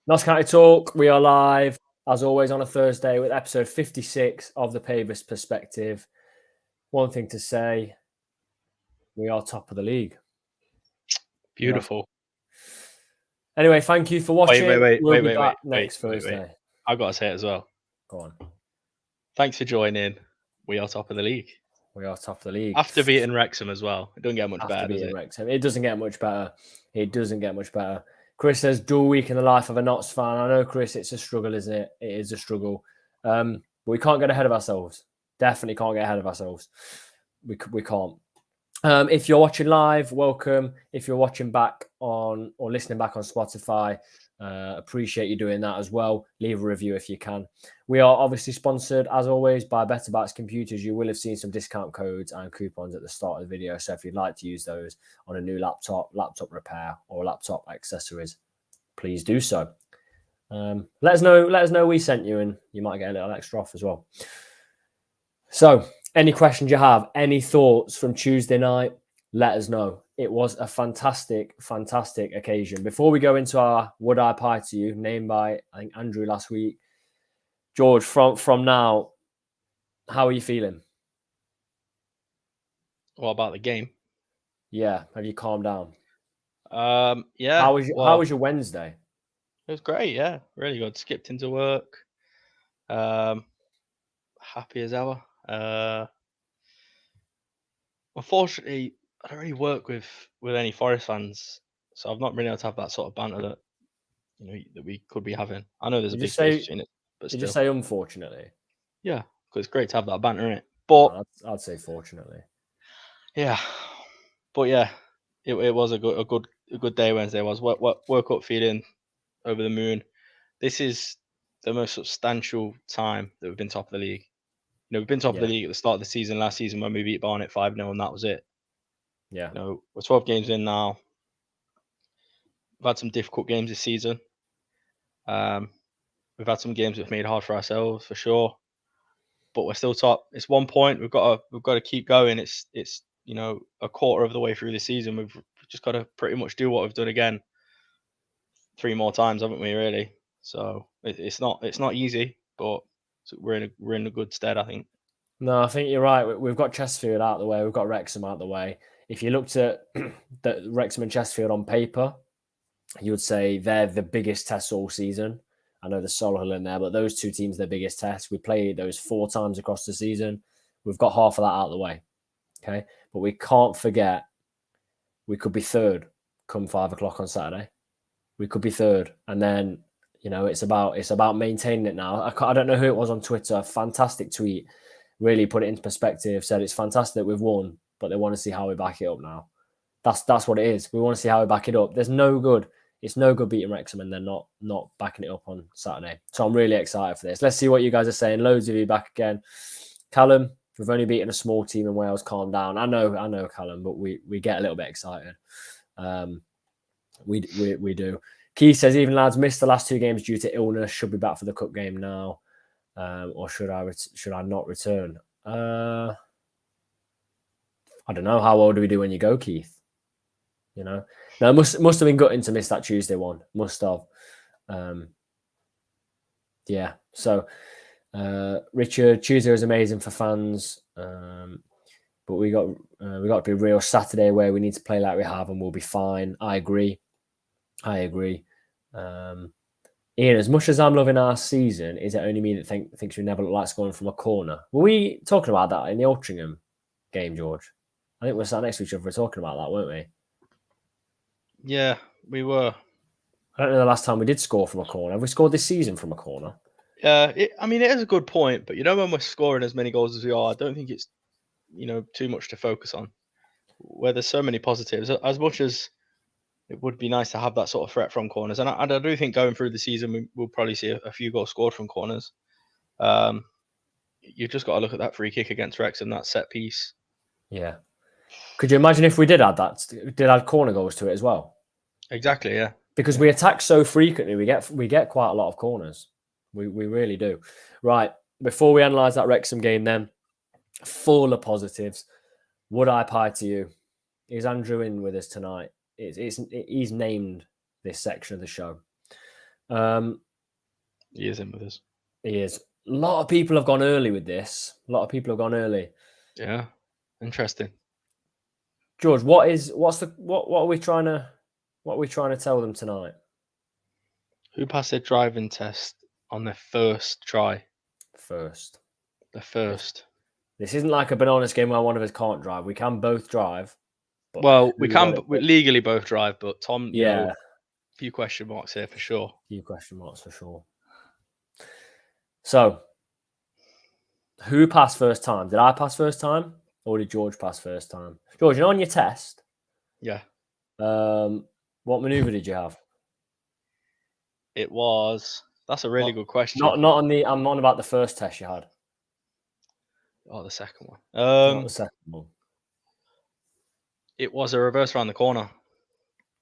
Notts County Talk, we are live, as always, on a Thursday with episode 56 of the Pavis Perspective. One thing to say, we are top of the league. Beautiful. Anyway, thank you for watching. We'll be back wait, next Thursday. I've got to say it as well. Go on. Thanks for joining. We are top of the league. We are top of the league. After beating Wrexham as well. It doesn't get much better, does it? Wrexham. It doesn't get much better. It doesn't get much better. Chris says, dual week in the life of a Notts fan. I know, Chris, it's a struggle, isn't it? It is a struggle. But we can't get ahead of ourselves. Definitely can't get ahead of ourselves. We can't. If you're watching live, welcome. If you're watching back on or listening back on Spotify, appreciate you doing that as well. Leave a review if you can. We are obviously sponsored, as always, by Better Bats Computers. You will have seen some discount codes and coupons at the start of the video. So if you'd like to use those on a new laptop repair, or laptop accessories, please do so. Let us know we sent you, and you might get a little extra off as well. So, any questions you have, any thoughts from Tuesday night, let us know. It was a fantastic, fantastic occasion. Before we go into our Would I Pie to You, named by, I think, Andrew last week, George, from now, how are you feeling? What about the game? Yeah, have you calmed down? Yeah. How was your Wednesday? It was great, yeah. Really good. Skipped into work. Happy as ever. Unfortunately, I don't really work with any Forest fans, so I've not really able to have that sort of banter that that we could be having. I know there's a big space between it, but did you say unfortunately? Yeah, because it's great to have that banter in it. But I'd say fortunately. Yeah, but yeah, it was a good day. Wednesday was. Woke up feeling over the moon. This is the most substantial time that we've been top of the league. We've been top of the league at the start of the season last season when we beat Barnet 5-0, and that was it. Yeah. We're 12 games in now. We've had some difficult games this season. We've had some games that have made it hard for ourselves, for sure. But we're still top. It's 1 point. We've got to keep going. It's a quarter of the way through the season. We've just got to pretty much do what we've done again 3 more times, haven't we? Really. So it's not easy, but we're in a good stead, I think. No, I think you're right. We've got Chesterfield out of the way. We've got Wrexham out of the way. If you looked at the Wrexham and Chesterfield on paper, you would say they're the biggest tests all season. I know there's Solihull in there, but those two teams, their biggest tests. We played those 4 times across the season. We've got half of that out of the way. Okay. But we can't forget we could be third come 5 o'clock on Saturday. We could be third. And then, it's about maintaining it now. I don't know who it was on Twitter. Fantastic tweet. Really put it into perspective. Said it's fantastic we've won, but they want to see how we back it up now. That's what it is. We want to see how we back it up. It's no good beating Wrexham and then not backing it up on Saturday. So I'm really excited for this. Let's see what you guys are saying. Loads of you back again. Callum, we've only beaten a small team in Wales. Calm down. I know, Callum, but we get a little bit excited. We do. Keith says even lads missed the last 2 games due to illness. Should be back for the cup game now, or should I not return? I don't know. How old do we do when you go, Keith? No, must have been gutting to miss that Tuesday one. Must have. Yeah. So, Richard, Tuesday was amazing for fans, but we got to be real. Saturday where we need to play like we have, and we'll be fine. I agree. Ian, as much as I'm loving our season, is it only me that thinks we never look like scoring from a corner? Were we talking about that in the Altrincham game, George? I think we're sat next to each other talking about that, weren't we? Yeah, we were. I don't know the last time we did score from a corner. Have we scored this season from a corner? It is a good point, but when we're scoring as many goals as we are, I don't think it's too much to focus on. Where there's so many positives, as much as it would be nice to have that sort of threat from corners, and I do think going through the season we'll probably see a few goals scored from corners. You've just got to look at that free kick against Wrexham, that set piece. Yeah. Could you imagine if we did add corner goals to it as well? Exactly, yeah. Because we attack so frequently, we get quite a lot of corners. We really do. Right. Before we analyse that Wrexham game, then full of positives. Would I pie to you? Is Andrew in with us tonight? He's named this section of the show. He is in with us. He is. A lot of people have gone early with this. A lot of people have gone early. Yeah, interesting. George, what are we trying to tell them tonight? Who passed their driving test on their first try? First. The first. This isn't like a bananas game where one of us can't drive. We can both drive. But Well, we legally both drive, but Tom, you know, yeah, a few question marks here for sure. few question marks for sure. So, who passed first time? Did I pass first time, or did George pass first time? George, you know on your test, Yeah. what maneuver did you have? It was. That's a really good question. Not on the. I'm on about the first test you had. Oh, the second one. Not the second one. It was a reverse around the corner.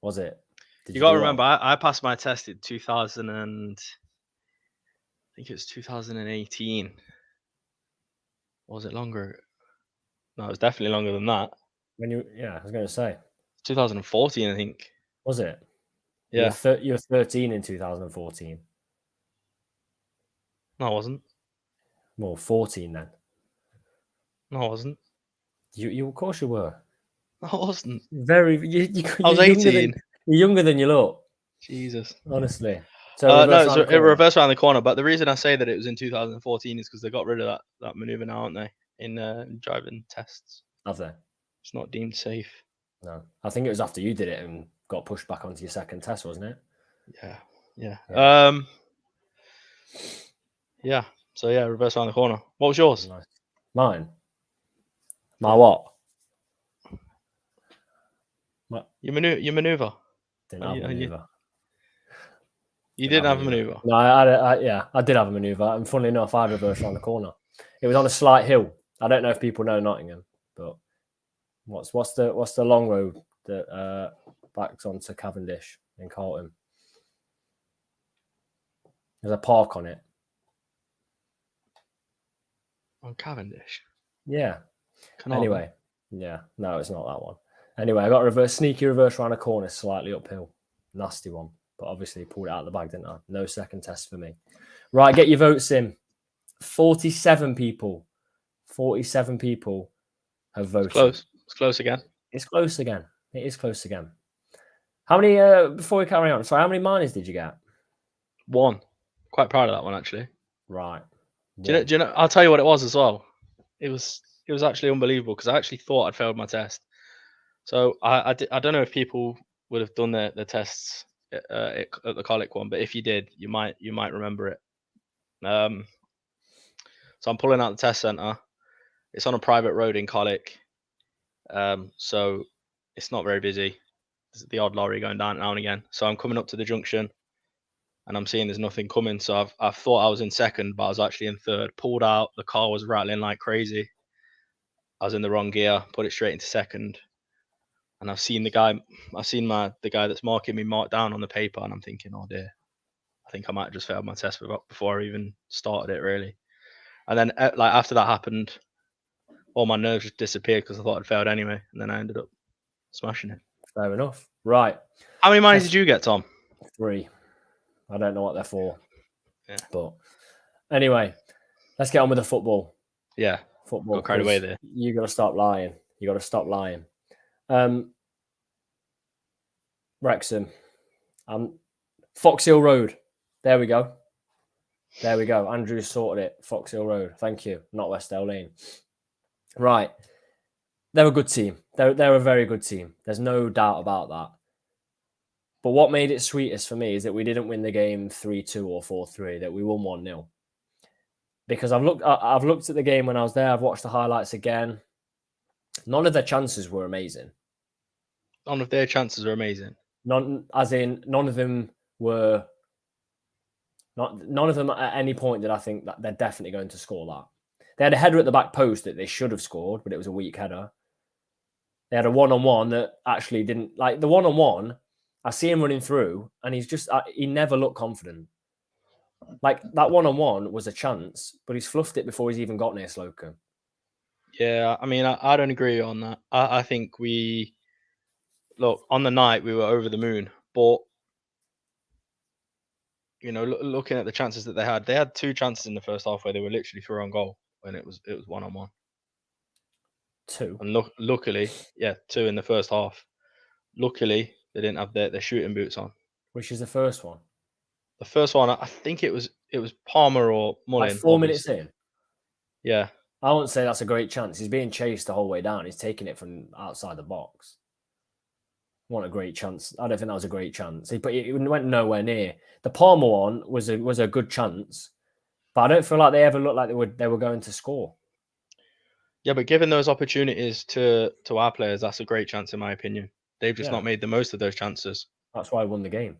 Was it? You got to remember, I passed my test in 2000 and I think it was 2018. Or was it longer? No, it was definitely longer than that. I was going to say 2014, I think. Was it? Yeah. You were 13 in 2014. No, I wasn't. Well, 14 then. No, I wasn't. You of course you were. No, I wasn't. I was 18. You're younger than you look. Jesus. Honestly. So no, it's a reverse around the corner. But the reason I say that it was in 2014 is because they got rid of that maneuver now, aren't they? In driving tests. Have they? It's not deemed safe. No, I think it was after you did it and got pushed back onto your second test, wasn't it? Yeah. Yeah. So yeah, reverse around the corner. What was yours? Nice. Mine. My what? Your maneuver. Didn't have a maneuver. You didn't have a maneuver. No, I did have a maneuver, and funnily enough, I had reverse around the corner. It was on a slight hill. I don't know if people know Nottingham, but what's the long road that backs onto Cavendish in Carlton? There's a park on it. On Cavendish? Yeah. Anyway. Yeah. No, it's not that one. Anyway, I got a sneaky reverse around a corner, slightly uphill. Nasty one. But obviously pulled it out of the bag, didn't I? No second test for me. Right, get your votes in. 47 people. 47 people have voted. It's close again. It's close again. It is close again. How many, before we carry on, sorry, how many minors did you get? 1. Quite proud of that one, actually. Right. Do you know? I'll tell you what it was as well. It was actually unbelievable because I actually thought I'd failed my test. So I don't know if people would have done the tests at the Colic one, but if you did, you might remember it. So I'm pulling out the test centre. It's on a private road in Colic, so it's not very busy. There's the odd lorry going down now and again. So I'm coming up to the junction, and I'm seeing there's nothing coming. So I've thought I was in second, but I was actually in third. Pulled out, the car was rattling like crazy. I was in the wrong gear, put it straight into second. And I've seen the guy that's marking me marked down on the paper, and I'm thinking, oh dear, I think I might have just failed my test before I even started it, really. And then, like after that happened, all my nerves just disappeared because I thought I'd failed anyway, and then I ended up smashing it. Fair enough. Right. How many minors did you get, Tom? 3. I don't know what they're for. Yeah. But anyway, let's get on with the football. Yeah. Football. Got carried away there. You got to stop lying. Wrexham. Fox Hill Road. There we go. Andrew sorted it. Fox Hill Road. Thank you. Not West Dale Lane. Right. They're a good team. They're a very good team. There's no doubt about that. But what made it sweetest for me is that we didn't win the game 3-2 or 4-3, that we won 1-0. Because I've looked at the game when I was there. I've watched the highlights again. None of their chances were amazing. None of their chances are amazing. None of them were. None of them at any point did I think that they're definitely going to score that. They had a header at the back post that they should have scored, but it was a weak header. They had a one-on-one that actually didn't, like the one-on-one. I see him running through, and he never looked confident. Like that one-on-one was a chance, but he's fluffed it before he's even got near Slocum. Yeah, I mean, I don't agree on that. I think on the night we were over the moon, but looking at the chances that they had 2 chances in the first half where they were literally through on goal when it was 1-on-1. 2. And luckily, 2 in the first half. Luckily, they didn't have their shooting boots on. Which is the first one? The first one, I think it was Palmer or Mullin. Like 4 minutes obviously. in? Yeah. I wouldn't say that's a great chance. He's being chased the whole way down. He's taking it from outside the box. What a great chance. I don't think that was a great chance. It went nowhere near. The Palmer one was a good chance, but I don't feel like they ever looked like they were going to score. Yeah, but given those opportunities to our players, that's a great chance in my opinion. They've just Yeah. not made the most of those chances. That's why I won the game.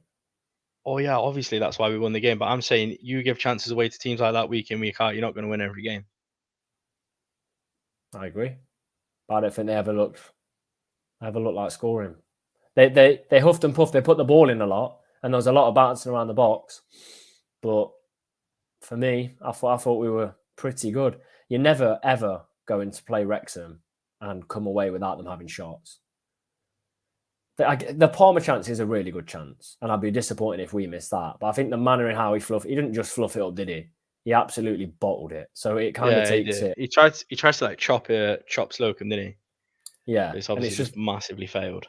Oh yeah, obviously that's why we won the game. But I'm saying you give chances away to teams like that week in, week out, you're not going to win every game. I agree, but I don't think they ever looked like scoring. They huffed and puffed. They put the ball in a lot, and there was a lot of bouncing around the box. But for me, I thought we were pretty good. You're never ever going to play Wrexham and come away without them having shots. The Palmer chance is a really good chance, and I'd be disappointed if we missed that. But I think the manner in how he didn't just fluff it up, did he? He absolutely bottled it. So it kind of takes it. He tries to like chop Slocum, didn't he? Yeah, but it's obviously just massively failed.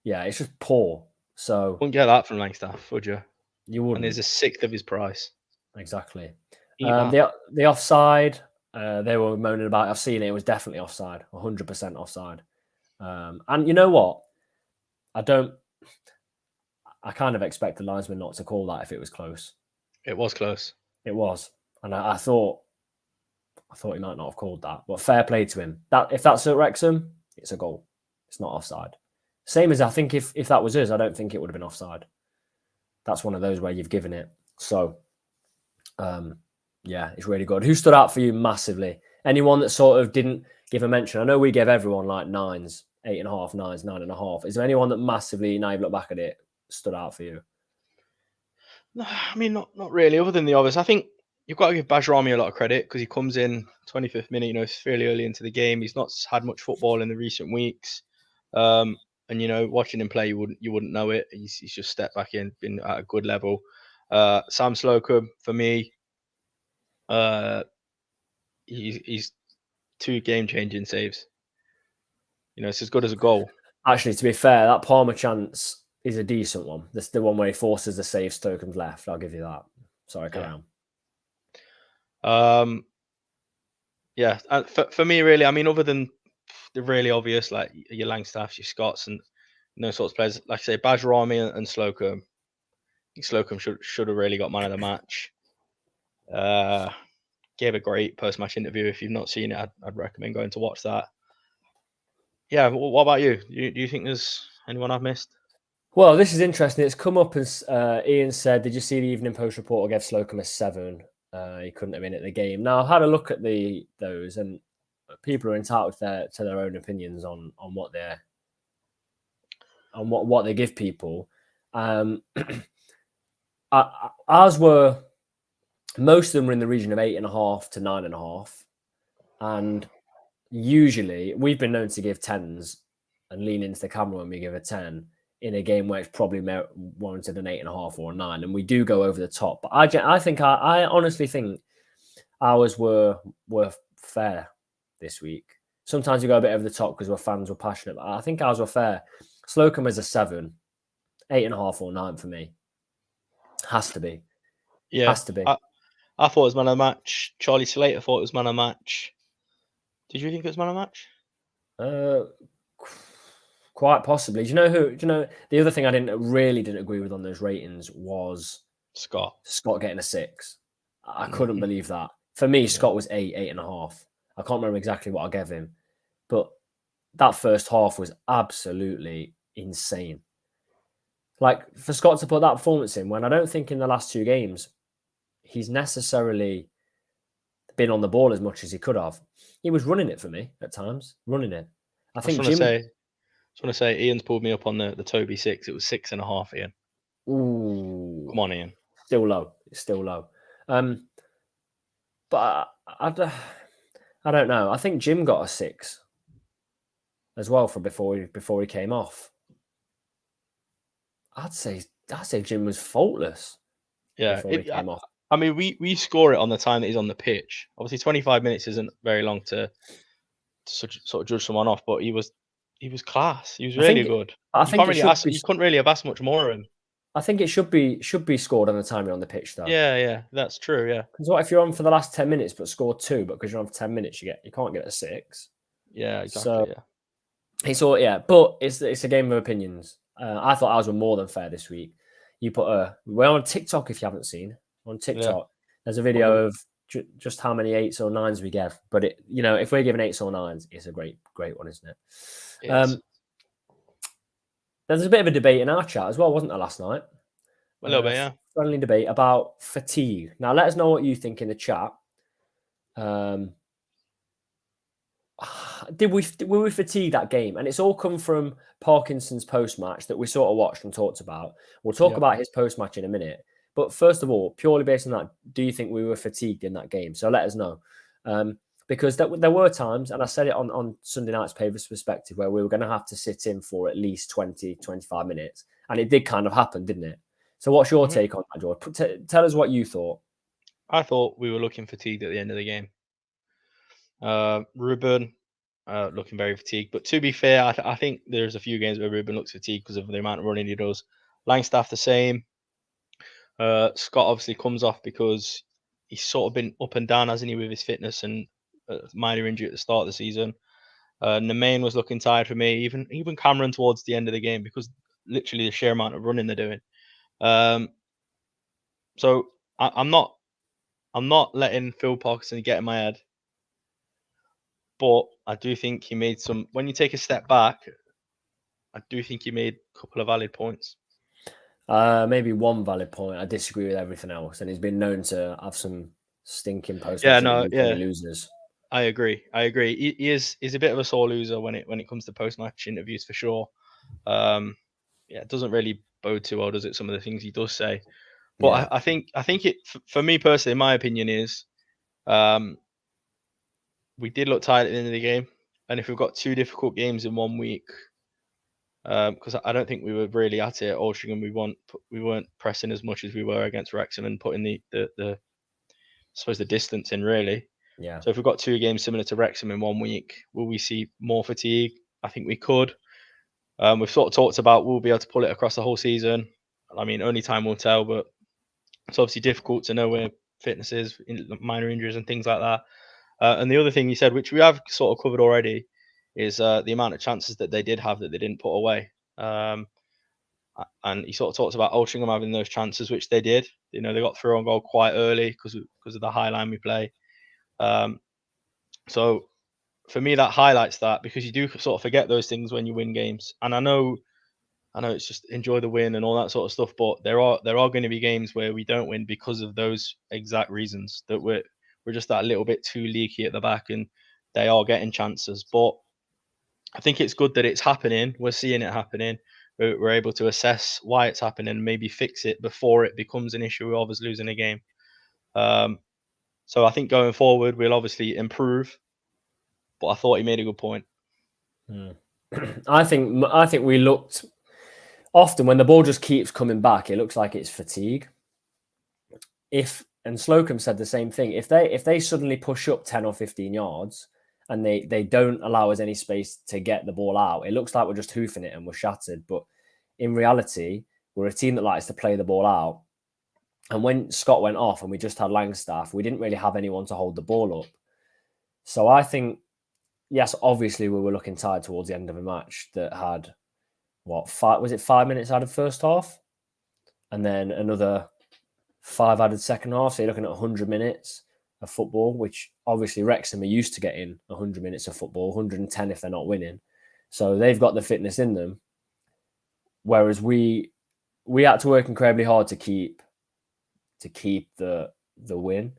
Yeah, it's just poor. So wouldn't get that from Langstaff, would you? You wouldn't. And there's a sixth of his price. Exactly. The offside, they were moaning about. I've seen it. It was definitely offside. 100% offside. And you know what? I kind of expect the linesman not to call that if it was close. It was close. It was, and I thought he might not have called that. But fair play to him. If that's at Wrexham, it's a goal. It's not offside. Same as I think if that was us, I don't think it would have been offside. That's one of those where you've given it. So, yeah, it's really good. Who stood out for you massively? Anyone that sort of didn't give a mention? I know we gave everyone like 9s, 8.5, 9s, 9.5. Is there anyone that massively, now you've looked back at it, stood out for you? No, I mean, not really, other than the obvious. I think you've got to give Bajrami a lot of credit because he comes in 25th minute, it's fairly early into the game. He's not had much football in the recent weeks. And, watching him play, you wouldn't know it. He's just stepped back in, been at a good level. Sam Slocum, for me, he's 2 game-changing saves. It's as good as a goal. Actually, to be fair, that Palmer chance is a decent one. That's the one where he forces the save Slocum's left. I'll give you that. Sorry, carry on. Yeah, for me, really, I mean, other than the really obvious, like your Langstaffs, your Scotts, and those sorts of players, like I say, Bajrami and Slocum. I think Slocum should have really got man of the match. Gave a great post-match interview. If you've not seen it, I'd recommend going to watch that. Yeah, what about you? Do you think there's anyone I've missed? Well, this is interesting. It's come up as Ian said, did you see the Evening Post reporter gave Slocum a 7? He couldn't have been at the game. Now, I've had a look at those, and people are entitled to their own opinions on what they give people. Ours were, most of them were in the region of 8.5 to 9.5, and usually we've been known to give 10s and lean into the camera when we give a 10 in a game where it's probably warranted an 8.5 or a 9, and we do go over the top. But I honestly think ours were fair this week. Sometimes we go a bit over the top because we're fans, we're passionate, but I think ours were fair. Slocum is a 7, 8.5 or 9 for me. Has to be. Yeah, has to be. I thought it was man of the match. Charlie Slater thought it was man of the match. Did you think it was man of the match? Quite possibly. Do you know who? The other thing I didn't agree with on those ratings was Scott getting a 6. I couldn't believe that. For me, Scott was 8, 8.5. I can't remember exactly what I gave him, but that first half was absolutely insane. Like, for Scott to put that performance in, when I don't think in the last 2 games he's necessarily been on the ball as much as he could have. He was running it for me at times, running it. I think just want to say Ian's pulled me up on the Toby 6. It was 6.5, Ian. Ooh. Come on, Ian. Still low. It's still low. But I don't know. I think Jim got a 6 as well for before he came off. I'd say Jim was faultless. Yeah, before he came off. I mean, we score it on the time that he's on the pitch. Obviously, 25 minutes isn't very long to sort of judge someone off, but he was class. He was I really think good. I You think can't it really should ask. be. You couldn't really have asked much more of him. I think it should be scored on the time you're on the pitch, though. Yeah, that's true. Yeah. Because what if you're on for the last 10 minutes but score 2, but because you're on for 10 minutes, you can't get a 6. Yeah, So exactly. Yeah. it's all but it's a game of opinions. I thought ours were more than fair this week. You put we're on TikTok if you haven't seen. On TikTok, there's a video of just how many 8s or 9s we give. But if we're giving 8s or 9s, it's a great one, isn't it? Yes. There's a bit of a debate in our chat as well, wasn't there, last night? A little bit, yeah. Friendly debate about fatigue. Now, let us know what you think in the chat. Were we fatigued that game? And it's all come from Parkinson's post-match that we sort of watched and talked about. We'll talk about his post-match in a minute. But first of all, purely based on that, do you think we were fatigued in that game? So let us know. Because there were times, and I said it on Sunday night's Pavis perspective, where we were going to have to sit in for at least 20, 25 minutes. And it did kind of happen, didn't it? So what's your take on that, George? Tell us what you thought. I thought we were looking fatigued at the end of the game. Ruben looking very fatigued. But to be fair, I think there's a few games where Ruben looks fatigued because of the amount of running he does. Langstaff the same. Scott obviously comes off because he's sort of been up and down, hasn't he, with his fitness and minor injury at the start of the season. Nemain was looking tired for me. Even Cameron towards the end of the game because literally the sheer amount of running they're doing. So I'm not letting Phil Parkinson get in my head, but I do think he made some. When you take a step back, I do think he made a couple of valid points. Maybe one valid point. I disagree with everything else, and he's been known to have some stinking post. Losers. I agree. He's a bit of a sore loser when it comes to post match interviews for sure. It doesn't really bode too well, does it? Some of the things he does say, but I think it for me personally, my opinion is, we did look tired at the end of the game, and if we've got 2 difficult games in 1 week. Because I don't think we were really at it at Altrincham. We weren't pressing as much as we were against Wrexham and putting the I suppose the distance in really. Yeah. So if we've got 2 games similar to Wrexham in 1 week, will we see more fatigue? I think we could. We've sort of talked about we'll be able to pull it across the whole season. I mean, only time will tell, but it's obviously difficult to know where fitness is, minor injuries and things like that. And the other thing you said, which we have sort of covered already, is the amount of chances that they did have that they didn't put away. And he sort of talks about Altrincham having those chances, which they did. They got through on goal quite early because of the high line we play. So for me, that highlights that, because you do sort of forget those things when you win games. And I know it's just enjoy the win and all that sort of stuff, but there are going to be games where we don't win because of those exact reasons, that we're just that little bit too leaky at the back and they are getting chances. But I think it's good that it's happening. We're seeing it happening. We're able to assess why it's happening and maybe fix it before it becomes an issue of us losing a game. So I think going forward, we'll obviously improve. But I thought he made a good point. I think we looked often when the ball just keeps coming back, it looks like it's fatigue. And Slocum said the same thing. If they suddenly push up 10 or 15 yards and they don't allow us any space to get the ball out, it looks like we're just hoofing it and we're shattered. But in reality, we're a team that likes to play the ball out. And when Scott went off and we just had Langstaff, we didn't really have anyone to hold the ball up. So I think, yes, obviously we were looking tired towards the end of a match that had, 5 minutes out of first half? And then another 5 added second half. So you're looking at 100 minutes of football, which obviously Wrexham are used to getting 100 minutes of football, 110 if they're not winning. So they've got the fitness in them. Whereas we had to work incredibly hard to keep the win.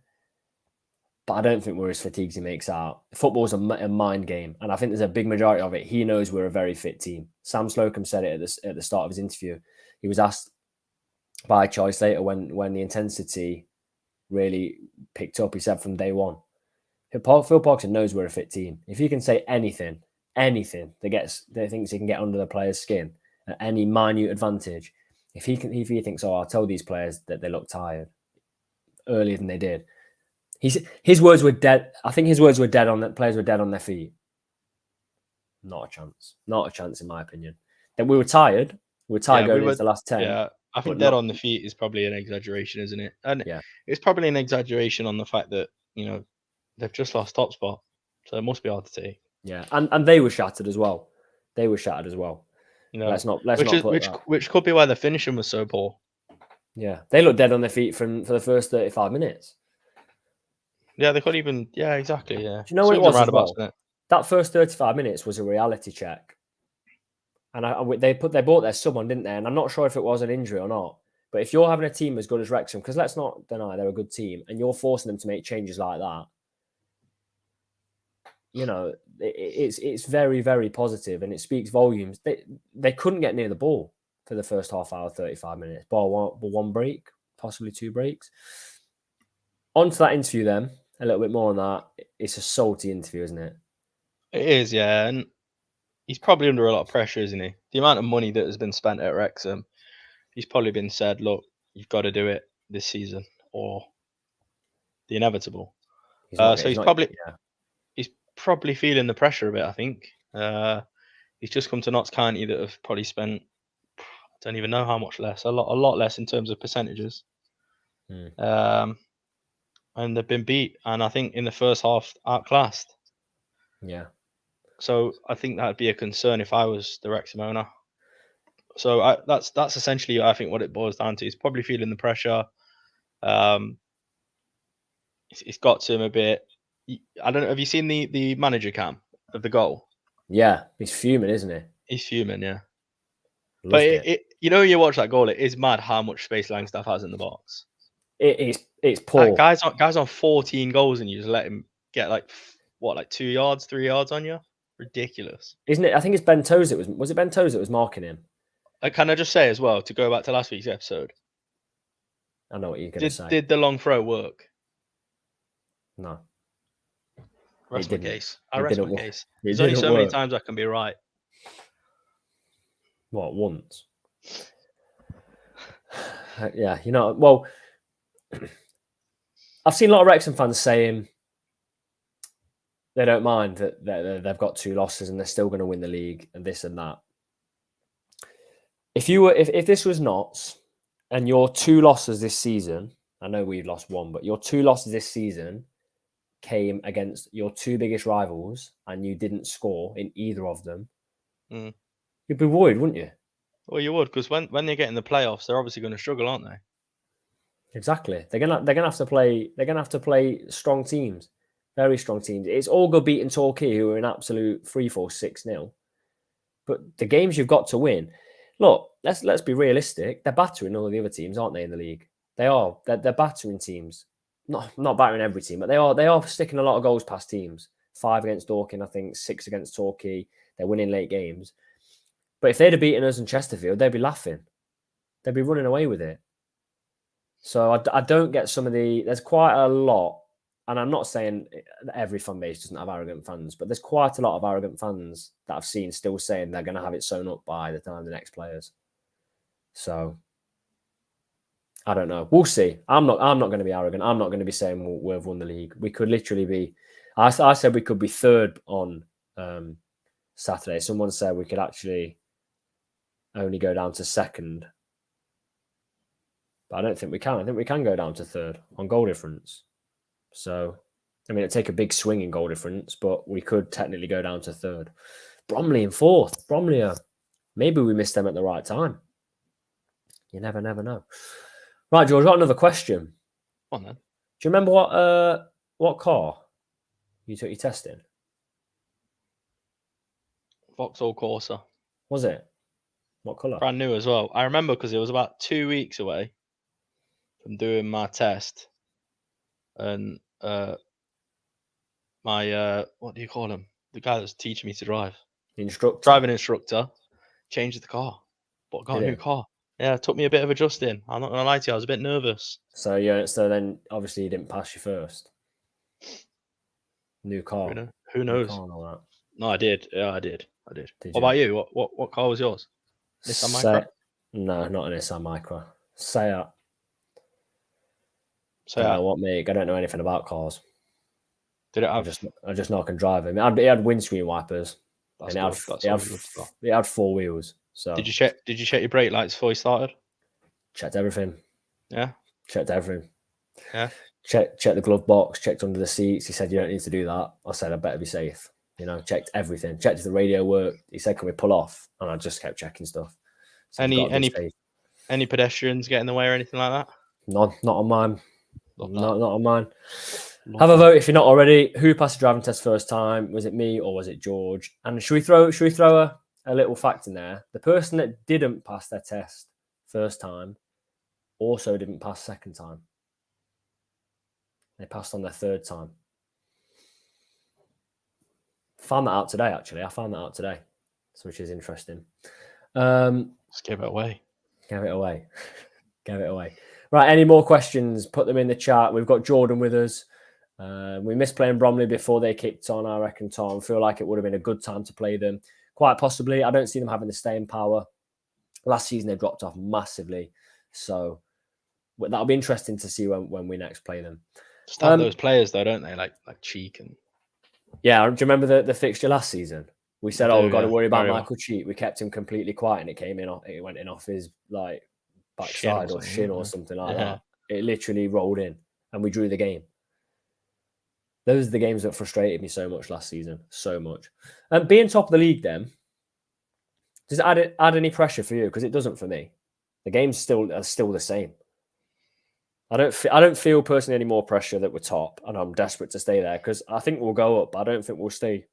But I don't think we're as fatigued as he makes out. Football's a mind game, and I think there's a big majority of it. He knows we're a very fit team. Sam Slocum said it at the start of his interview. He was asked by Choice later when the intensity really picked up. He said from day one, Phil Parkinson knows we're a fit team. If he can say anything that thinks he can get under the player's skin at any minute advantage, If he thinks, oh, I'll tell these players that they look tired earlier than they did. His words were dead. I think his words were dead on that. Players were dead on their feet. Not a chance. Not a chance, in my opinion. That we were tired. We were tired going into the last 10. Yeah, I think dead on the feet is probably an exaggeration, isn't it? And it's probably an exaggeration on the fact that, you know, they've just lost top spot. So it must be hard to take. Yeah, and they were shattered as well. They were shattered as well. You know, let's not put that. Which could be why the finishing was so poor. Yeah, they looked dead on their feet for the first 35 minutes. Yeah, they couldn't even. Yeah, exactly. Yeah. Do you know what it was as well? That first 35 minutes was a reality check, and they bought their sub on, didn't they? And I'm not sure if it was an injury or not. But if you're having a team as good as Wrexham, because let's not deny they're a good team, and you're forcing them to make changes like that, you know, it's very, very positive, and it speaks volumes. They couldn't get near the ball for the first half hour, 35 minutes. Ball one break, possibly 2 breaks. On to that interview then, a little bit more on that. It's a salty interview, isn't it? It is, yeah. And he's probably under a lot of pressure, isn't he? The amount of money that has been spent at Wrexham, he's probably been said, look, you've got to do it this season or the inevitable. He's probably feeling the pressure a bit, I think. He's just come to Notts County that have probably spent, I don't even know how much less, a lot less in terms of percentages. And they've been beat, and I think in the first half outclassed. Yeah. So I think that'd be a concern if I was the Wrexham owner. So that's essentially, I think, what it boils down to. He's probably feeling the pressure. It's got to him a bit. I don't know. Have you seen the manager cam of the goal? Yeah, he's fuming, isn't he? He's fuming, yeah. But you know, you watch that goal, it is mad how much space Langstaff has in the box. It's poor. That guy's on 14 goals, and you just let him get like 2 yards, 3 yards on you. Ridiculous, isn't it? I think it's Ben Toes. Was it Ben Toes that was marking him? Can I just say as well, to go back to last week's episode? I know what you're going to say. Did the long throw work? No. Rest my case. I rest my case. There's only so many times I can be right. What, once? Yeah, you know, well, I've seen a lot of Wrexham fans saying they don't mind that they've got 2 losses and they're still going to win the league and this and that. If this was Notts and your 2 losses this season, I know we've lost 1, but your 2 losses this season came against your 2 biggest rivals and you didn't score in either of them, you'd be worried, wouldn't you? Well, you would, because when they get in the playoffs, they're obviously going to struggle, aren't they? Exactly. They're gonna have to play. They're gonna have to play strong teams, very strong teams. It's all good beating Torquay, who are in absolute free fall 6-0. But the games you've got to win. Look, let's be realistic. They're battering all the other teams, aren't they? In the league, they are. They're battering teams. Not battering every team, but they are sticking a lot of goals past teams. 5 against Dorking, I think 6 against Torquay. They're winning late games. But if they'd have beaten us in Chesterfield, they'd be laughing. They'd be running away with it. So I don't get some of there's quite a lot, and I'm not saying every fan base doesn't have arrogant fans, but there's quite a lot of arrogant fans that I've seen still saying they're going to have it sewn up by the time the next players. So I don't know. We'll see. I'm not going to be arrogant. I'm not going to be saying we've won the league. We could literally be. I said we could be 3rd on Saturday. Someone said we could actually only go down to 2nd. But I don't think we can. I think we can go down to 3rd on goal difference. So, I mean, it'd take a big swing in goal difference, but we could technically go down to 3rd. Bromley in 4th. Bromley, maybe we missed them at the right time. You never know. Right, George, got another question. Go on then. Do you remember what car you took your test in? Vauxhall Corsa. Was it? What colour? Brand new as well. I remember because it was about 2 weeks away from doing my test, and my what do you call him? The guy that's teaching me to drive. The instructor. Driving instructor changed the car, but got a new car. Yeah, it took me a bit of adjusting. I'm not gonna lie to you, I was a bit nervous. So yeah, so then obviously you didn't pass your first. New car. Who knows? New car and all that. No, I did. Yeah, I did. What about you? What car was yours? Nissan Micra? No, not an Nissan Micra. Seat. So Don't know what, mate. I don't know anything about cars. did it I have? just know I can drive him. It had windscreen wipers, That's and good. That's always good stuff. it had 4 wheels. So Did you check your brake lights before you started? checked everything. Yeah. Checked everything. Yeah. Checked the glove box. Checked under the seats. He said you don't need to do that. I said I better be safe. You know, checked everything. Checked if the radio worked. He said, "Can we pull off?" And I just kept checking stuff. So Any pedestrians get in the way or anything like that? Not on mine. Love Not that. on mine. Love Have a that. vote if you're not already. Who passed the driving test first time? Was it me or was it George? And should we throw a little fact in there? The person that didn't pass their test first time also didn't pass second time. They passed on their third time. Found that out today, actually. I found that out today, which is interesting. Just give it away. Give it away. Give it away. Right, any more questions? Put them in the chat. We've got Jordan with us. We missed playing Bromley before they kicked on, I reckon, Tom. Feel like it would have been a good time to play them. Quite possibly. I don't see them having the staying power. Last season, they dropped off massively. So that'll be interesting to see when we next play them. Just have those players, though, don't they? Like Cheek and... Yeah, do you remember the fixture last season? We said, we've got to worry about Michael Cheek. We kept him completely quiet and it went in off his like backside or shin or something like that. It literally rolled in and we drew the game. Those are the games that frustrated me so much last season. So much. And being top of the league then, does it add any pressure for you? Because it doesn't for me. The games are still the same. I don't feel personally any more pressure that we're top and I'm desperate to stay there because I think we'll go up. I don't think we'll stay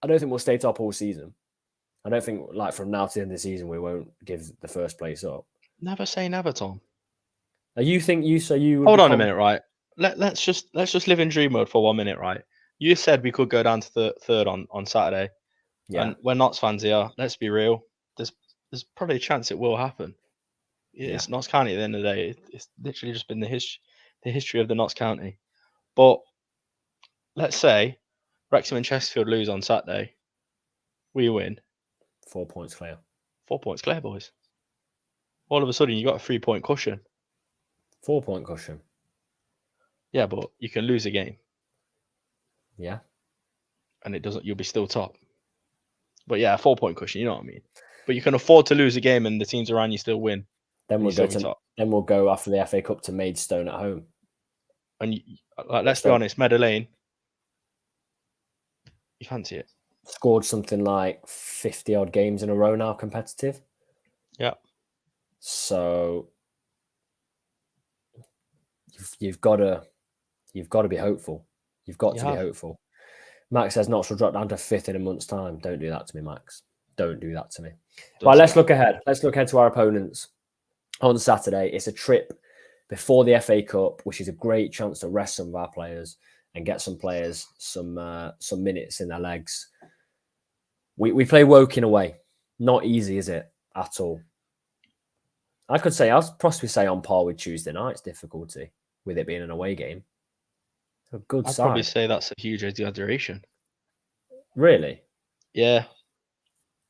top all season. I don't think like from now to the end of the season we won't give the first place up. Never say never, Tom. You think you hold on a minute, right? Let's just live in dream mode for 1 minute, right? You said we could go down to third on Saturday. Yeah. And we're Notts fans here. Let's be real. There's probably a chance it will happen. It's Notts County at the end of the day. It's literally just been the history of the Notts County. But let's say Wrexham and Chesterfield lose on Saturday. We win. 4 points clear. 4 points clear, boys. All of a sudden, you got a 3-point cushion. 4 point cushion. Yeah, but you can lose a game. Yeah. And you'll be still top. But yeah, a 4 point cushion, you know what I mean? But you can afford to lose a game and the teams around you still win. Then we'll go after the FA Cup to Maidstone at home. And let's be honest, Meadow Lane, you fancy it? Scored something like 50 odd games in a row now, competitive. Yeah. So you've got to be hopeful. You've got to be hopeful. Max says Notts will drop down to 5th in a month's time. Don't do that to me, Max. Don't do that to me. Right, let's look ahead. Let's look ahead to our opponents on Saturday. It's a trip before the FA Cup, which is a great chance to rest some of our players and get some players some minutes in their legs. We play Woking away. Not easy, is it? At all. I'll possibly say on par with Tuesday night's difficulty with it being an away game. A good side. I'd probably say that's a huge exaggeration. Really? Yeah.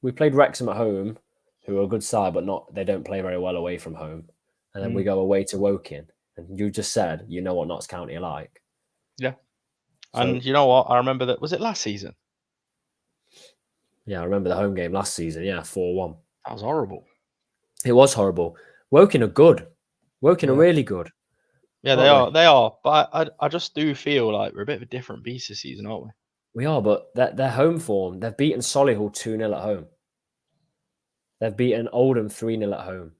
We played Wrexham at home, who are a good side, but they don't play very well away from home. And then we go away to Woking. And you just said, you know what Notts County are like. Yeah. And you know what? I remember that. Was it last season? Yeah, I remember the home game last season. Yeah, 4-1. That was horrible. It was horrible. Woking are good. Woking are really good. Yeah, they are. They are. But I just do feel like we're a bit of a different beast this season, aren't we? We are, but their home form, they've beaten Solihull 2-0 at home. They've beaten Oldham 3-0 at home.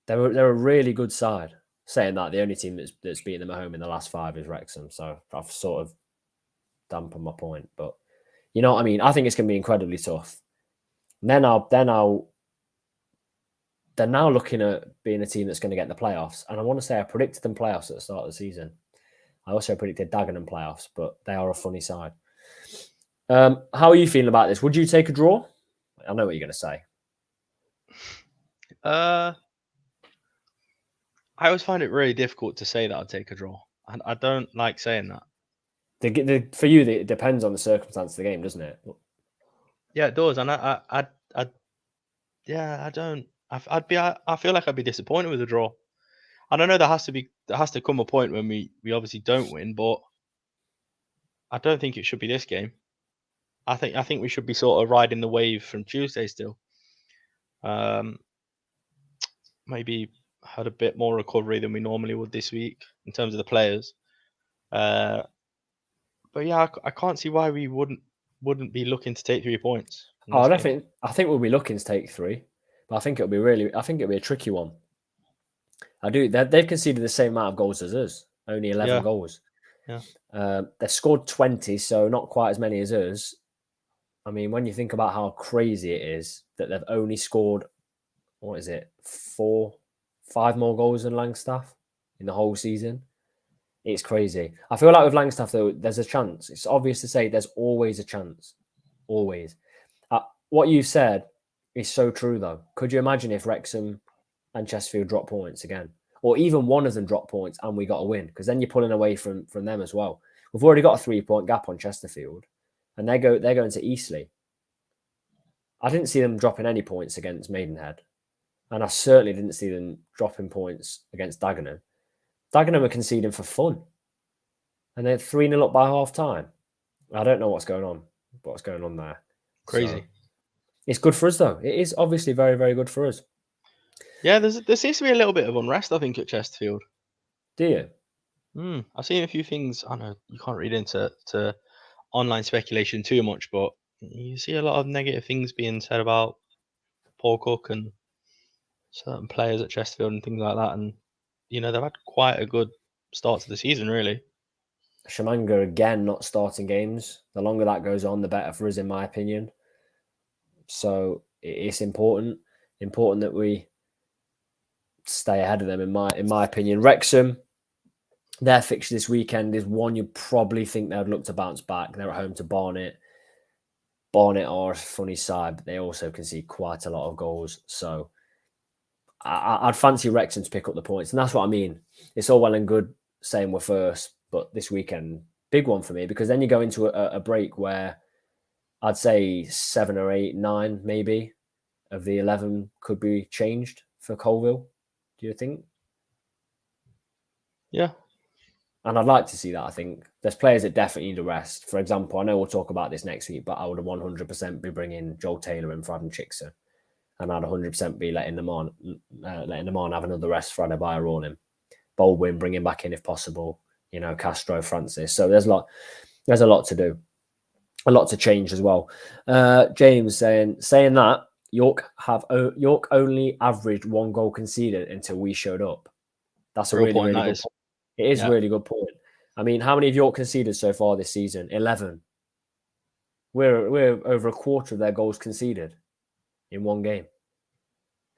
They're a really good side. Saying that, the only team that's beaten them at home in the last 5 is Wrexham. So I've sort of dampened my point. But you know what I mean? I think it's going to be incredibly tough. And they're now looking at being a team that's going to get the playoffs. And I want to say I predicted them playoffs at the start of the season. I also predicted Dagenham playoffs, but they are a funny side. How are you feeling about this? Would you take a draw? I know what you're going to say. I always find it really difficult to say that I'd take a draw. I don't like saying that. For you, it depends on the circumstance of the game, doesn't it? Yeah, it does. And yeah, I don't. I feel like I'd be disappointed with a draw. I don't know. There has to come a point when we obviously don't win, but I don't think it should be this game. I think we should be sort of riding the wave from Tuesday still. Um, maybe had a bit more recovery than we normally would this week in terms of the players. But yeah, I can't see why we wouldn't be looking to take 3 points in this game. I think we'll be looking to take 3, but I think it'll be a tricky one. I do. They've conceded the same amount of goals as us, only 11 goals. Yeah. They've scored 20, so not quite as many as us. I mean, when you think about how crazy it is that they've only scored, 5 more goals than Langstaff in the whole season, it's crazy. I feel like with Langstaff, though, there's a chance. It's obvious to say there's always a chance. Always. What you said is so true, though. Could you imagine if Wrexham and Chesterfield drop points again? Or even one of them drop points and we got a win? Because then you're pulling away from them as well. We've already got a 3-point gap on Chesterfield, and they're going to Eastleigh. I didn't see them dropping any points against Maidenhead, and I certainly didn't see them dropping points against Dagenham. Dagenham are conceding for fun, and they're 3-0 up by half time. I don't know what's going on there. Crazy. So, it's good for us, though. It is obviously very, very good for us. Yeah, there seems to be a little bit of unrest, I think, at Chesterfield. Do you? I've seen a few things. I know you can't read into online speculation too much, but you see a lot of negative things being said about Paul Cook and certain players at Chesterfield and things like that. And they've had quite a good start to the season, really. Shamanga again not starting games. The longer that goes on, the better for us, in my opinion. So it's important that we stay ahead of them, in my opinion. Wrexham, their fixture this weekend is one you probably think they would look to bounce back. They're at home to Barnet. Barnet are a funny side, but they also concede quite a lot of goals. So I'd fancy Wrexham to pick up the points. And that's what I mean. It's all well and good saying we're first, but this weekend, big one for me, because then you go into a break where I'd say 7 or 8, 9 maybe of the 11 could be changed for Colville. Do you think? Yeah. And I'd like to see that. I think there's players that definitely need a rest. For example, I know we'll talk about this next week, but I would 100% be bringing Joel Taylor and Fradden Chickson. And I'd 100% be letting them on have another rest for Adebayor on him. Baldwin, bring him back in if possible. Castro, Francis. So there's a lot to do. A lot to change as well. James saying that York only averaged 1 goal conceded until we showed up. That's a really good point. It is a really good point. I mean, how many have York conceded so far this season? 11. We're over a quarter of their goals conceded in 1 game,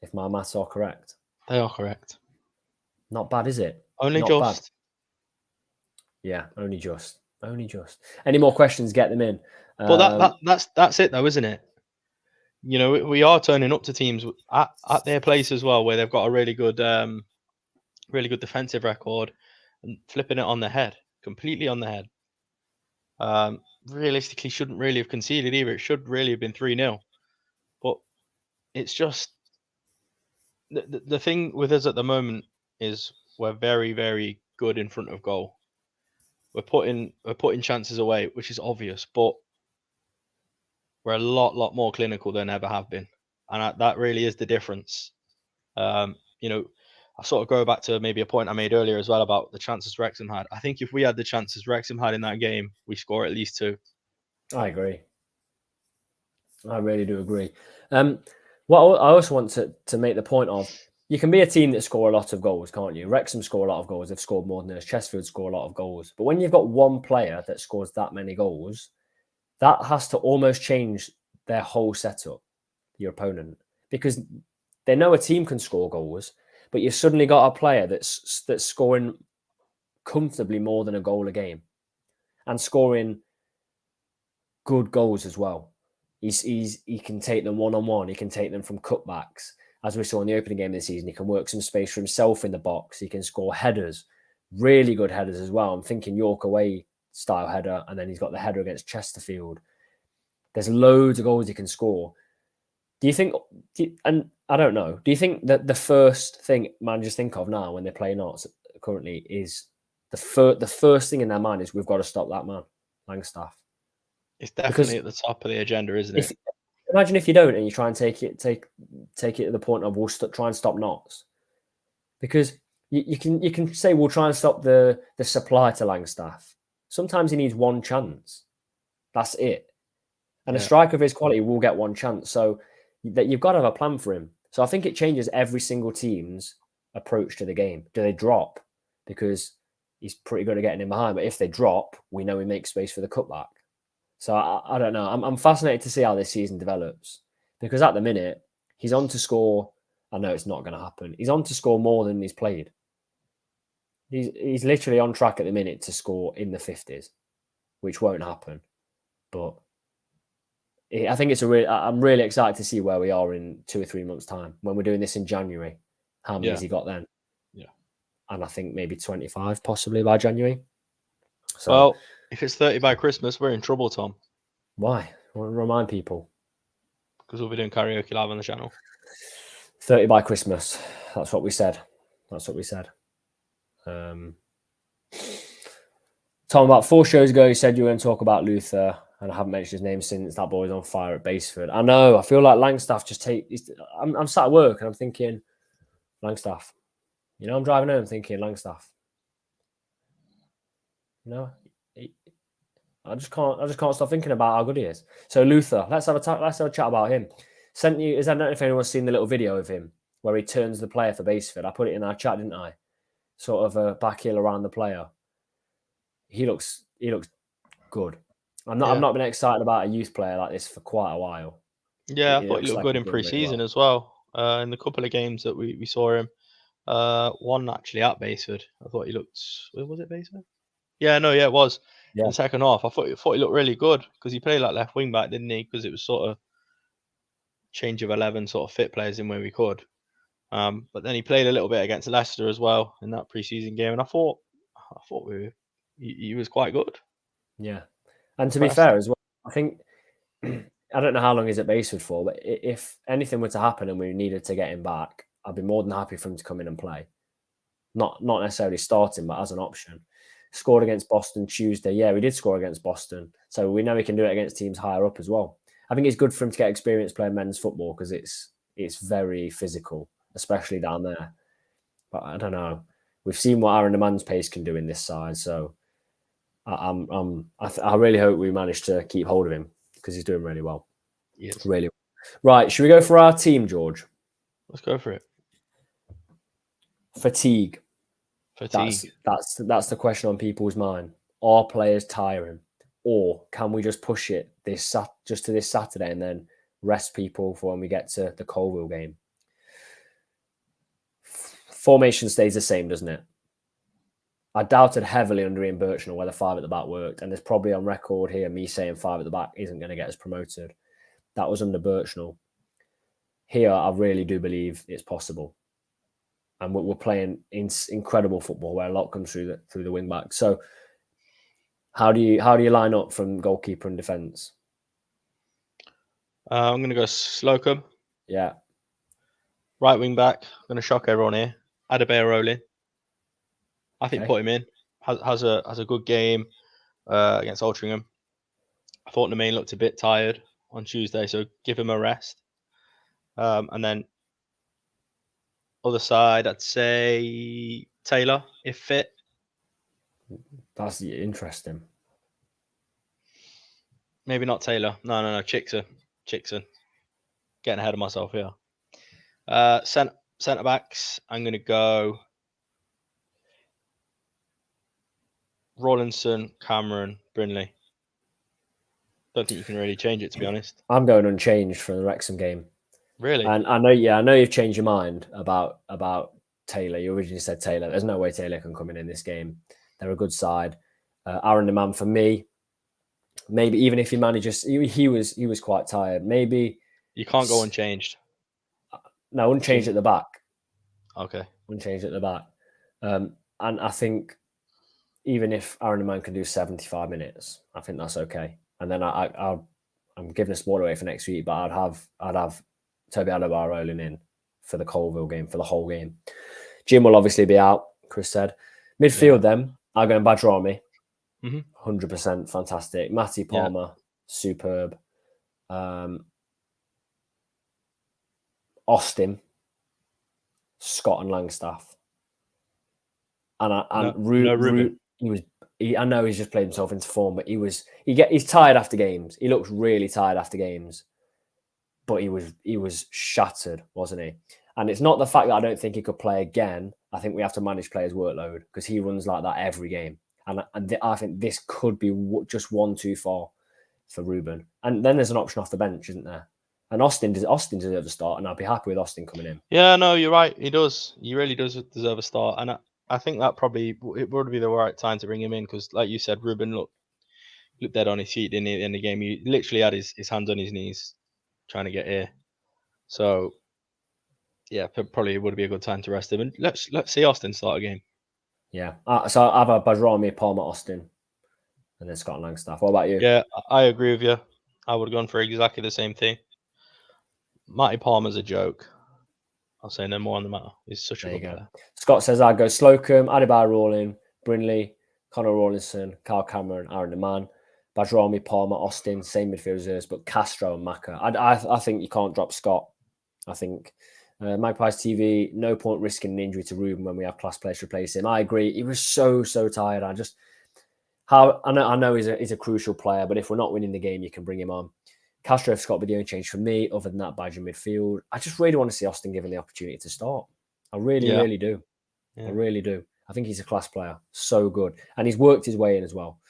if my maths are correct. They are correct. Not bad, is it? Only Not just. Bad. Yeah, only just. Any more questions? Get them in. But that's it, though, isn't it? We are turning up to teams at their place as well, where they've got a really good defensive record, and flipping it on the head, completely on the head. Realistically, shouldn't really have conceded either. It should really have been 3-0. But it's just the thing with us at the moment is we're very, very good in front of goal. We're putting chances away, which is obvious, but we're a lot more clinical than ever have been, and that really is the difference. I sort of go back to maybe a point I made earlier as well about the chances Wrexham had. I think if we had the chances Wrexham had in that game, we score at least 2. I agree. I really do agree. What I also want to make the point of, you can be a team that score a lot of goals, can't you? Wrexham score a lot of goals. They've scored more than us. Chesterfield score a lot of goals. But when you've got one player that scores that many goals, that has to almost change their whole setup, your opponent, because they know a team can score goals, but you've suddenly got a player that's scoring comfortably more than a goal a game and scoring good goals as well. He can take them one-on-one. He can take them from cutbacks. As we saw in the opening game of the season, he can work some space for himself in the box. He can score headers, really good headers as well. I'm thinking York away style header, and then he's got the header against Chesterfield. There's loads of goals he can score. Do you think? And I don't know. Do you think that the first thing managers think of now when they play Notts currently is the first thing in their mind is we've got to stop that man, Langstaff? It's Because definitely at the top of the agenda, isn't if it? imagine if you don't and you try and take it to the point of we'll try and stop Notts, because you can say we'll try and stop the supply to Langstaff. Sometimes he needs one chance. That's it. And a striker of his quality will get one chance. So that you've got to have a plan for him. So I think it changes every single team's approach to the game. Do they drop? Because he's pretty good at getting in behind. But if they drop, we know we make space for the cutback. So I don't know. I'm fascinated to see how this season develops. Because at the minute, he's on to score. I know it's not going to happen. He's on to score more than he's played. He's literally on track at the minute to score in the 50s, which won't happen. But I think I'm really excited to see where we are in 2 or 3 months' time when we're doing this in January. How many has he got then? Yeah. And I think maybe 25 possibly by January. So, well, if it's 30 by Christmas, we're in trouble, Tom. Why? I want to remind people. Because we'll be doing karaoke live on the channel. 30 by Christmas. That's what we said. Tom, about 4 shows ago, you said you were going to talk about Luther, and I haven't mentioned his name since. That boy's on fire at Baseford. I know. I feel like Langstaff just I'm sat at work and I'm thinking, Langstaff. I'm driving home thinking, Langstaff. I just can't stop thinking about how good he is. So Luther, let's have a chat about him. I don't know if anyone's seen the little video of him where he turns the player for Baseford. I put it in our chat, didn't I? Sort of a back heel around the player. He looks good. I've not been excited about a youth player like this for quite a while. Yeah, I thought he looked good in pre-season as well. In the couple of games that we saw him, one actually at Baseford. I thought he looked. Was it Baseford? Yeah, no, it was. Yeah. In the second half, I thought he looked really good because he played like left wing back, didn't he? Because it was sort of change of 11, sort of fit players in where we could. But then he played a little bit against Leicester as well in that pre-season game, and I thought he was quite good. Yeah, and to be fair as well, I think I don't know how long he's at Baseford for, but if anything were to happen and we needed to get him back, I'd be more than happy for him to come in and play. Not necessarily starting, but as an option. Scored against Boston Tuesday. Yeah, we did score against Boston, so we know he can do it against teams higher up as well. I think it's good for him to get experience playing men's football because it's very physical, especially down there. But I don't know. We've seen what Aaron Demand's pace can do in this side, so I really hope we manage to keep hold of him because he's doing really well. Yes. Really well. Right, should we go for our team, George? Let's go for it. Fatigue. That's the question on people's mind. Are players tiring, or can we just push it just to this Saturday and then rest people for when we get to the Colville game? Formation stays the same, doesn't it? I doubted heavily under Ian Birchnell whether 5 at the back worked, and there's probably on record here me saying 5 at the back isn't going to get us promoted. That was under Birchnell. Here, I really do believe it's possible, and we're playing incredible football where a lot comes through the wing back. So, how do you line up from goalkeeper and defence? I'm going to go Slocum. Yeah. Right wing back. I'm going to shock everyone here. Adebayo rolling. I think put him in. Has a good game against Altrincham. I thought the main looked a bit tired on Tuesday, so give him a rest. And then other side, I'd say Taylor, if fit. That's interesting. Maybe not Taylor. No. Chickson. Getting ahead of myself here. Centre backs, I'm going to go Rawlinson, Cameron, Brinley. Don't think you can really change it, to be honest. I'm going unchanged for the Wrexham game. Really? And I know you've changed your mind about Taylor. You originally said Taylor. There's no way Taylor can come in this game. They're a good side. Aaron Demand for me. Maybe even if he manages, he was quite tired. Maybe you can't go unchanged. No, unchanged at the back. Okay. Unchanged at the back. And I think even if Aaron Demand can do 75 minutes, I think that's okay. And then I'm giving a sport away for next week, but I'd have Toby Alderweireld in for the Colville game, for the whole game. Jim will obviously be out, Chris said. Midfield then, I'm going Badrami. 100% fantastic. Matty Palmer, superb. Austin, Scott and Langstaff. Ruben. I know he's just played himself into form, but he's tired after games. He looks really tired after games. But he was shattered, wasn't he? And it's not the fact that I don't think he could play again. I think we have to manage players' workload because he runs like that every game. And I think this could be just one too far for Ruben. And then there's an option off the bench, isn't there? And Austin deserves a start, and I'd be happy with Austin coming in. Yeah, no, you're right. He does. He really does deserve a start. And I think that probably it would be the right time to bring him in because, like you said, Ruben looked dead on his feet in the game. He literally had his hands on his knees trying to get here. So, yeah, probably would be a good time to rest him. And let's see Austin start a game. Yeah. So I have a Badrami, Palmer, Austin, and then Scott Langstaff. What about you? Yeah, I agree with you. I would have gone for exactly the same thing. Matty Palmer's a joke. I'll say no more on the matter. He's such a good player. Scott says I'd go Slocum, Adebayo Rawling, Brinley, Connor Rawlinson, Carl Cameron, Aaron the Man, Badrami, Palmer, Austin, same midfielders, but Castro and Maka. I think you can't drop Scott. I think Magpies TV, no point risking an injury to Ruben when we have class players to replace him. I agree. He was so tired. I know he's a crucial player, but if we're not winning the game, you can bring him on. Castro Scott would be the only change for me. Other than that, badge in midfield. I just really want to see Austin given the opportunity to start. I really do. Yeah. I really do. I think he's a class player. So good. And he's worked his way in as well.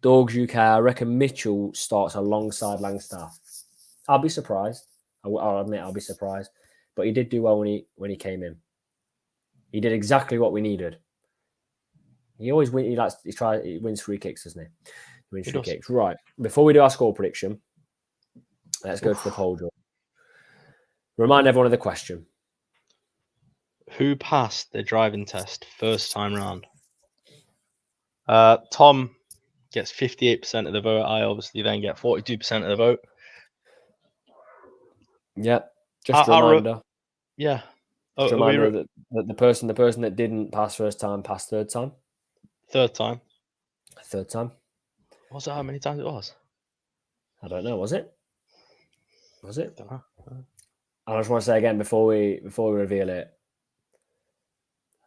Dogs UK, I reckon Mitchell starts alongside Langstaff. I'll be surprised. I'll admit I'll be surprised. But he did do well when he came in. He did exactly what we needed. He always wins. He wins free kicks, doesn't he? He wins free kicks. Right. Before we do our score prediction, let's go to the poll draw. Remind everyone of the question. Who passed the driving test first time round? Tom gets 58% of the vote. I obviously then get 42% of the vote. Yeah. Just a reminder. Yeah. Just a reminder that the person that didn't pass first time passed third time. Third time. Was that how many times it was? I don't know. Was it? I don't know. I just want to say again before we reveal it,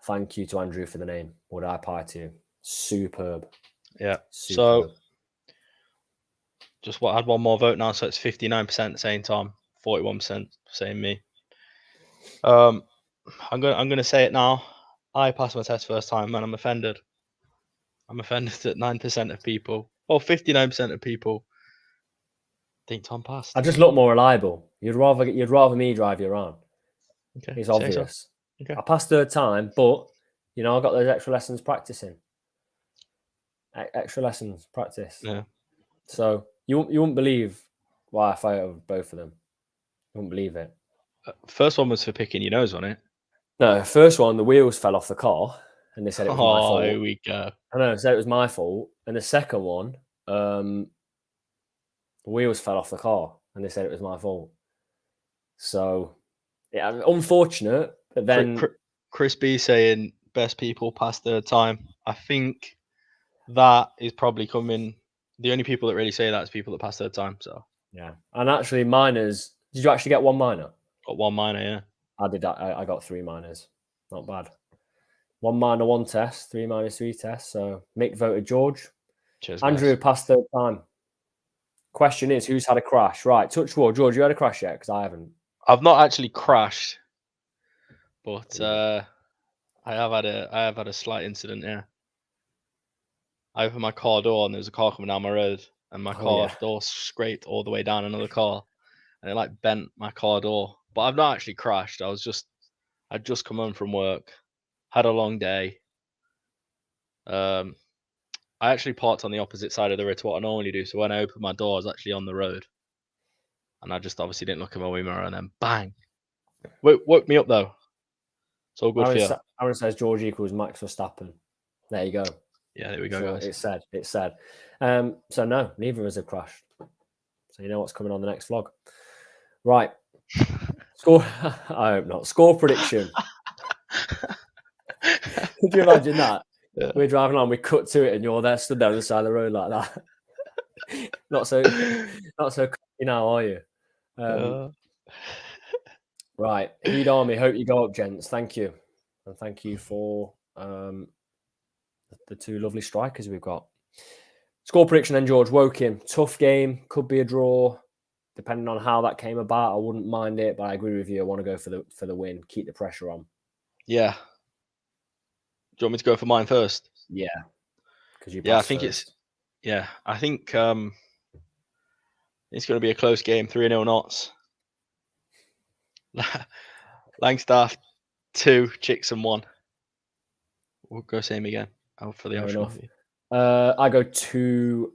thank you to Andrew for the name. Would I pie to you? Superb. Yeah. Superb. So just add one more vote now, so it's 59% saying Tom, 41% saying me. I'm gonna say it now. I passed my test first time, and I'm offended. I'm offended that 9% of people, or 59% of people, think Tom passed. I just look more reliable. You'd rather me drive you around. Okay. It's obvious. So. Okay. I passed third time, but I got those extra lessons practicing. Extra lessons practice. Yeah. So you wouldn't believe why I fight over both of them. You wouldn't believe it. First one was for picking your nose on it. No, first one, the wheels fell off the car, and they said it was my fault. Oh, here we go. I know, said it was my fault. And the second one, the wheels fell off the car, and they said it was my fault. So, yeah, unfortunate. But then Chris B saying best people past third time. I think that is probably coming. The only people that really say that is people that pass third time. So yeah, and actually, minors. Did you actually get one minor? Got one minor, yeah. I did that. I got 3 minors. Not bad. 1 minor, 1 test. 3 minors, 3 tests. So Mick voted George. Cheers, Andrew guys. passed third time. Question is, who's had a crash? Right, touch wood. George, you had a crash yet? Because I haven't. I've not actually crashed, but I have had a slight incident. Yeah, I opened my car door and there was a car coming down my road, and my car door scraped all the way down another car, and it bent my car door. But I've not actually crashed. I'd just come home from work, had a long day. I actually parked on the opposite side of the road to what I normally do. So when I opened my door, I was actually on the road. And I just obviously didn't look in my wing mirror, and then bang. Woke me up though. It's all good for you. Aaron says George equals Max Verstappen. There you go. Yeah, there we go, guys. It's said. So no, neither of us have crashed. So you know what's coming on the next vlog. Right. Score. I hope not. Score prediction. Could you imagine that? Yeah. We're driving along, we cut to it, and you're there, stood down the side of the road like that. not so cocky now, are you? Right, Heed Army. Hope you go up, gents. Thank you, and thank you for the two lovely strikers we've got. Score prediction then, George. Woking, tough game, could be a draw, depending on how that came about. I wouldn't mind it, but I agree with you. I want to go for the win. Keep the pressure on. Yeah. Do you want me to go for mine first? Yeah, because you. Yeah, I think first. I think it's going to be a close game. 3-0 Notts. Langstaff 2, Chixon 1. We'll go same again. For the option. I go 2-0.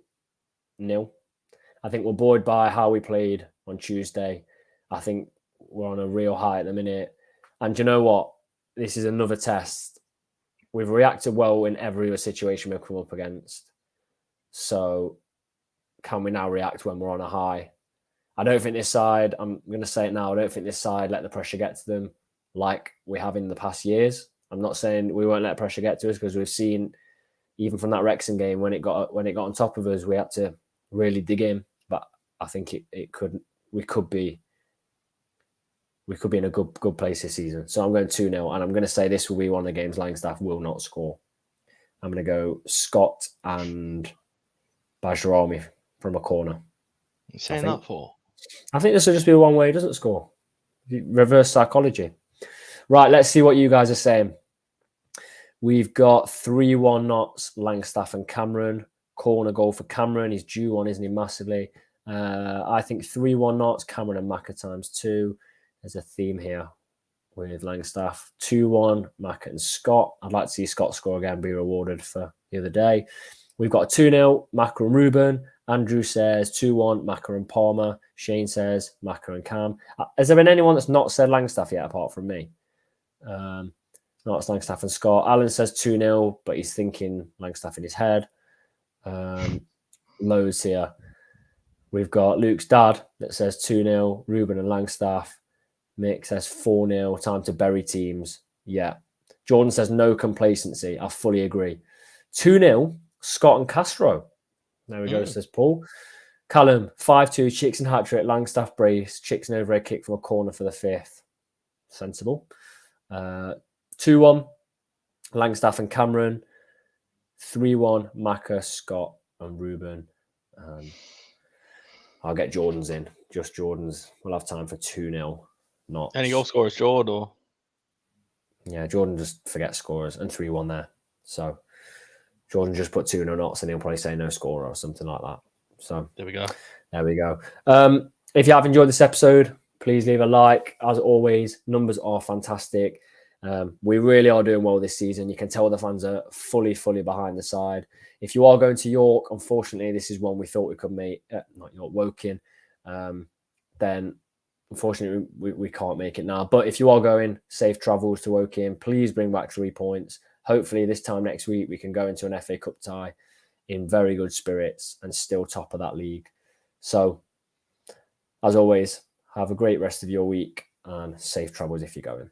I think we're buoyed by how we played on Tuesday. I think we're on a real high at the minute. And you know what? This is another test. We've reacted well in every situation we've come up against. So can we now react when we're on a high? I don't think this side, I'm going to say it now, I don't think this side let the pressure get to them like we have in the past years. I'm not saying we won't let pressure get to us, because we've seen, even from that Wrexham game, when it got on top of us, we had to really dig in. But I think we could be in a good place this season. So I'm going 2-0, and I'm going to say this will be one of the games Langstaff will not score. I'm going to go Scott and Bajrami from a corner. What are you saying that for? I think this will just be one way he doesn't score. Reverse psychology. Right, let's see what you guys are saying. We've got 3-1 Notts, Langstaff and Cameron. Corner goal for Cameron. He's due one, isn't he, massively? I think 3-1 Notts, Cameron and Macca ×2. There's a theme here with Langstaff. 2-1, Macca and Scott. I'd like to see Scott score again, be rewarded for the other day. We've got 2-0, Macca and Ruben. Andrew says 2-1, Macca and Palmer. Shane says Macca and Cam. Has there been anyone that's not said Langstaff yet, apart from me? Not Langstaff and Scott. Alan says 2-0, but he's thinking Langstaff in his head. Loads here. We've got Luke's dad that says 2-0, Ruben and Langstaff. Mick says 4-0, time to bury teams. Yeah. Jordan says no complacency. I fully agree. 2-0, Scott and Castro. There we go, says Paul. Callum, 5-2, Chixon hat-trick, Langstaff brace, Chixon over a kick from a corner for the 5th. Sensible. 2-1, Langstaff and Cameron. 3-1, Macca, Scott and Ruben. I'll get Jordan's in. Just Jordan's. We'll have time for 2-0. Not any goal scorers, Jordan? Or yeah, Jordan just forgets scorers, and 3-1 there. So Jordan just put 2-0 Notts, and he'll probably say no scorer or something like that. So there we go. There we go. If you have enjoyed this episode, please leave a like. As always, numbers are fantastic. We really are doing well this season. You can tell the fans are fully behind the side. If you are going to York, unfortunately, this is one we thought we could make, not York, Woking. Then, unfortunately, we can't make it now. But if you are going, safe travels to Woking. Please bring back 3 points. Hopefully, this time next week, we can go into an FA Cup tie in very good spirits and still top of that league. So, as always, have a great rest of your week and safe travels if you're going.